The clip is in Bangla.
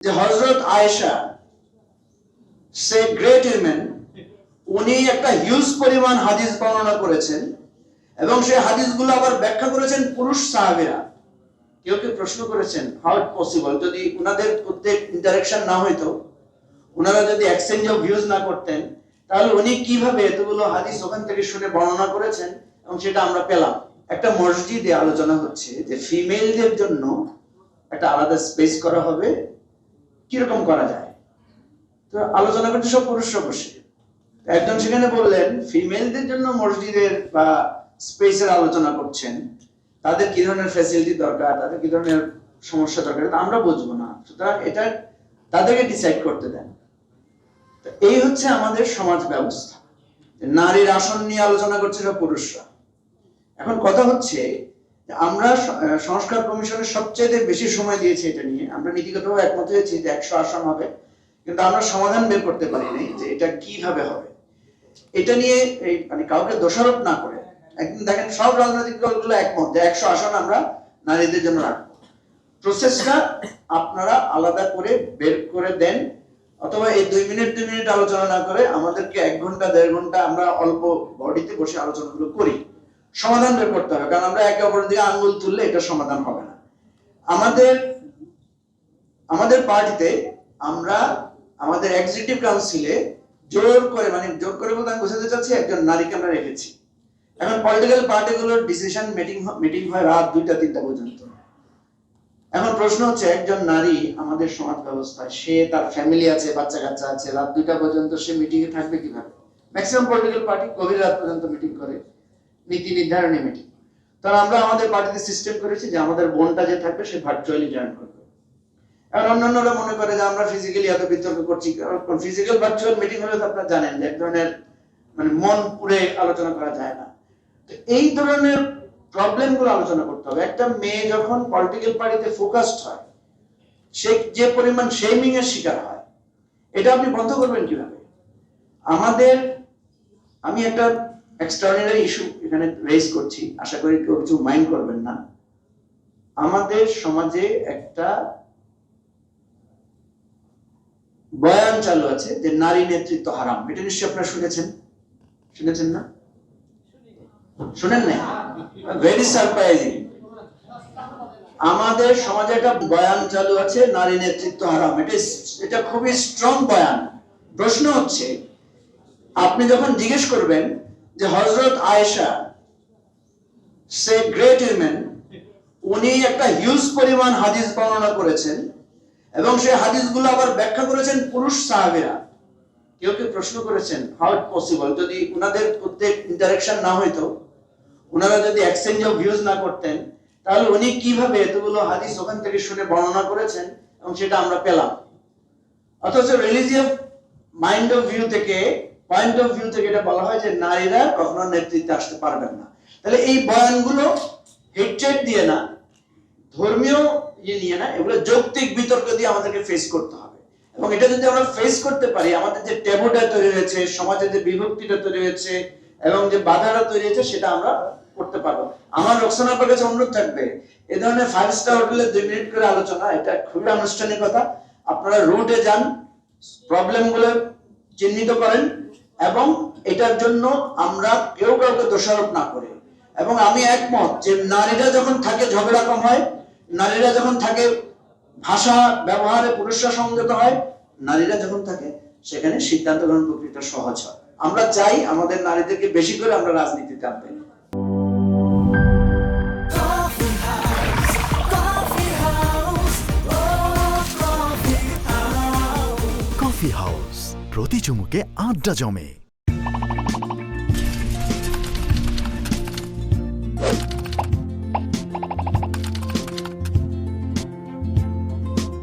যে হযরত আয়েশা সে গ্রেট উইমেন, উনি একটা হিউজ পরিমাণ হাদিস বর্ণনা করেছেন এবং সেই হাদিসগুলো আবার ব্যাখ্যা করেছেন পুরুষ সাহাবীরা। কেউ কেউ প্রশ্ন করেছেন হাউ ইট পসিবল, যদি উনাদের প্রত্যেক ইন্টারাকশন না হইতো, উনারা যদি এক্সচেঞ্জ অফ ভিউজ না করতেন, তাহলে উনি কিভাবে এতগুলো হাদিস ওখান থেকে শুনে বর্ণনা করেছেন এবং সেটা আমরা পেলাম। একটা মসজিদে আলোচনা হচ্ছে যে ফিমেলদের জন্য একটা আলাদা স্পেস করা হবে, কিরকম করা যায়। তো আলোচনা করতে সব পুরুষরা বসে, একজন সেখানে বললেন ফিমেলদের জন্য মসজিদের বা স্পেসের আলোচনা করছেন, তাদের কি ধরনের ফ্যাসিলিটি দরকার, তাদের কি ধরনের সমস্যা দরকার, আমরা বুঝবো না, সুতরাং এটা তাদেরকে ডিসাইড করতে দেন। তো এই হচ্ছে আমাদের সমাজ ব্যবস্থা। নারীর আসন নিয়ে আলোচনা করছে সব পুরুষরা। এখন কথা হচ্ছে আমরা সংস্কার কমিশনের সবচেয়ে বেশি সময় দিয়েছি এটা নিয়ে, আমরা নীতিগতভাবে একমত হয়েছি যে 100 আসন হবে, কিন্তু আমরা সমাধান বের করতে পারিনি যে এটা কিভাবে হবে। এটা নিয়ে মানে কাউকে দোষারোপ না করে একদিন দেখেন সব রাজনৈতিক দলগুলো একমত যে 100 আসন আমরা নারীদের জন্য রাখবো। প্রসেসটা আপনারা আলাদা করে বের করে দেন, অথবা এই 2 মিনিট আলোচনা না করে আমাদেরকে 1 ঘন্টা 1.5 ঘন্টা আমরা অল্প বডিতে বসে আলোচনাগুলো করি, সমাধান বের করতে হবে। কারণ আমরা একে অপরের দিকে আঙ্গুল তুললে এটা সমাধান হবে না। আমাদের পার্টিতে আমরা আমাদের এক্সিকিউটিভ কাউন্সিলে জোর করে বলতে আমি বোঝাতে চাচ্ছি একজন নারীকে আমরা রেখেছি। এখন পলিটিক্যাল পার্টিগুলোর ডিসিশন মিটিং হয় রাত 2টা-3টা পর্যন্ত। এখন প্রশ্ন হচ্ছে একজন নারী আমাদের সমাজ ব্যবস্থায়, সে তার ফ্যামিলি আছে, বাচ্চা কাচ্চা আছে, রাত 2টা পর্যন্ত সে মিটিং এ থাকবে কিভাবে? ম্যাক্সিমাম পলিটিক্যাল পার্টি গভীর রাত পর্যন্ত মিটিং করে, নীতি নির্ধারণী মিটিং। তাহলে আমরা আমাদের পার্টিতে সিস্টেম করেছি যে আমাদের বোনটা যে থাকবে সে ভার্চুয়ালি জয়েন করবে। এখন অন্যান্যরা মনে করে যে আমরা ফিজিক্যালি এত বিতর্ক করছি, কারণ ফিজিক্যাল ভার্চুয়াল মিটিং হলে তো আপনারা জানেন যে এক ধরনের মানে মন পুরে আলোচনা করা যায় না। তো এই ধরনের প্রবলেম গুলো আলোচনা করতে হবে। একটা মেয়ে যখন পলিটিক্যাল পার্টিতে ফোকাসড হয়, সে যে পরিমাণ শেমিং এর শিকার হয়, এটা আপনি বন্ধ করবেন কিভাবে? আমি একটা এক্সট্রাঅর্ডিনারি ইস্যু এখানে রেজ করছি, আশা করি কেউ কিছু মাইন্ড করবেন না। আমাদের সমাজে একটা বয়ান চালু আছে যে নারী নেতৃত্ব হারাম। এটা নিশ্চয়ই আপনারা শুনেছেন না? শুনেন না? Very surprising. আমাদের সমাজে একটা বয়ান চালু আছে নারী নেতৃত্ব হারাম। এটা খুবই স্ট্রং বয়ান। প্রশ্ন হচ্ছে, আপনি যখন জিজ্ঞেস করবেন যে হযরত আয়েশা সে গ্রেট উইমেন, উনি একটা হিউজ পরিমাণ হাদিস বর্ণনা করেছেন এবং সেই হাদিসগুলো আবার ব্যাখ্যা করেছেন পুরুষ সাহাবীরা। কেউ কেউ প্রশ্ন করেছেন হাউ ইট পসিবল, যদি উনাদের প্রত্যেক ইন্টারাকশন না হইতো, উনারা যদি এক্সচেঞ্জ অফ ভিউজ না করতেন, তাহলে উনি কিভাবে এতগুলো হাদিস ওখান থেকে শুনে বর্ণনা করেছেন এবং সেটা আমরা পেলাম। অথচ রিলিজিয়াস পয়েন্ট অফ ভিউ থেকে এটা বলা হয় যে নারীরা কখনো নেতৃত্বে আসতে পারবেন না। তাহলে এই বয়ানগুলো হেট্রেড দিয়ে না, ধর্মীয় নিয়ে না, এগুলো যৌক্তিক বিতর্ক দিয়ে আমাদেরকে ফেস করতে হবে। এবং এটা যদি আমরা ফেস করতে পারি, আমাদের যে ট্যাবুটা তৈরি হয়েছে, সমাজে যে বিভক্তিটা তৈরি হয়েছে এবং যে বাধাটা তৈরি হয়েছে, সেটা আমরা করতে পারবো। আমার রোকসানা আপার কাছে অনুরোধ থাকবে, এই ধরনের 5 স্টার হোটেলে 2 মিনিট করে আলোচনা, এটা খুবই আনুষ্ঠানিকতা। আপনারা রুটে যান, প্রবলেমগুলো চিহ্নিত করেন এবং এটার জন্য আমরা কেউ কাউকে দোষারোপ না করে। এবং আমি একমত যে নারীরা যখন থাকে ঝগড়া কম হয়, নারীরা যখন থাকে ভাষা ব্যবহারে পুরুষরা সংযত হয়, নারীরা যখন থাকে সেখানে সিদ্ধান্ত গ্রহণ প্রক্রিয়াটা সহজ হয়। আমরা চাই আমাদের নারীদেরকে বেশি করে আমরা রাজনীতিতে আনতে। কফি হাউস, প্রতি চুমুকে আড্ডা জমে।